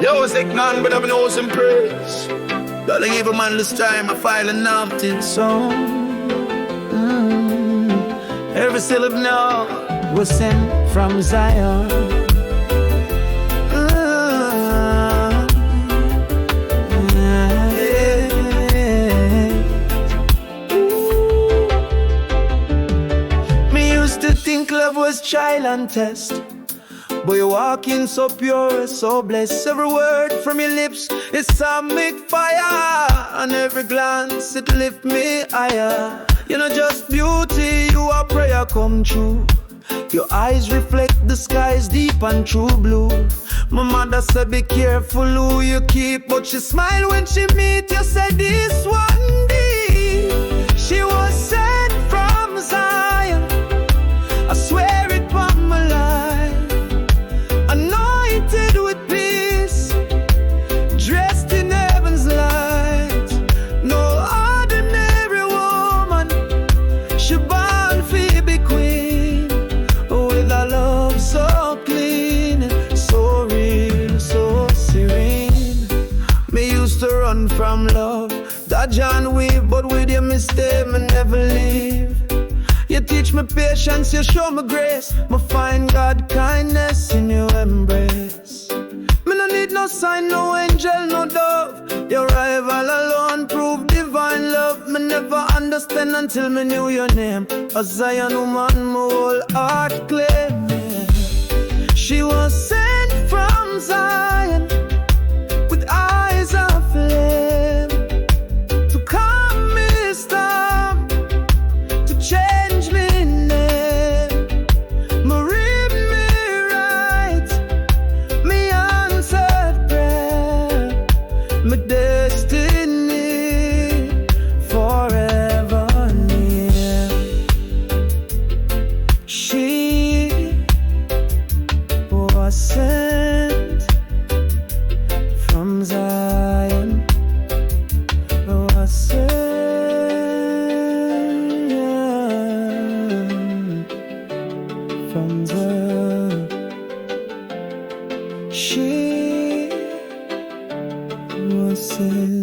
Yo, sick none, but I'm nose and praise. Gotta give a man this time, I file an empty song. Every syllable now was sent from Zion. Me used to think love was trial and test, but you're walking so pure, so blessed. Every word from your lips is atomic fire, and every glance it lift me higher. You're not just beauty, you are prayer come true. Your eyes reflect the sky's deep and true blue. My mother said be careful who you keep, but she smiled when she meet you. Said this one day she was sent from Zion. I swear it from my life, anointed with peace, dressed in heaven's light. No ordinary woman, she born to be queen, with a love so clean, so real, so serene. Me used to run from love, dodge and weave, but with you me stay, me never leave. You teach me patience, you show me grace. Me find God kindness in your embrace. Me no need no sign, no angel, no dove. Your rival alone prove divine love. Me never understand until me knew your name. A Zion woman, my whole heart claim. She was sent from Zion with eyes of flame to calm me storm, to change me name. Me read me right, me answered prayer, my destiny forever near. She was sent from Zion, was sent from Zion. She was sent.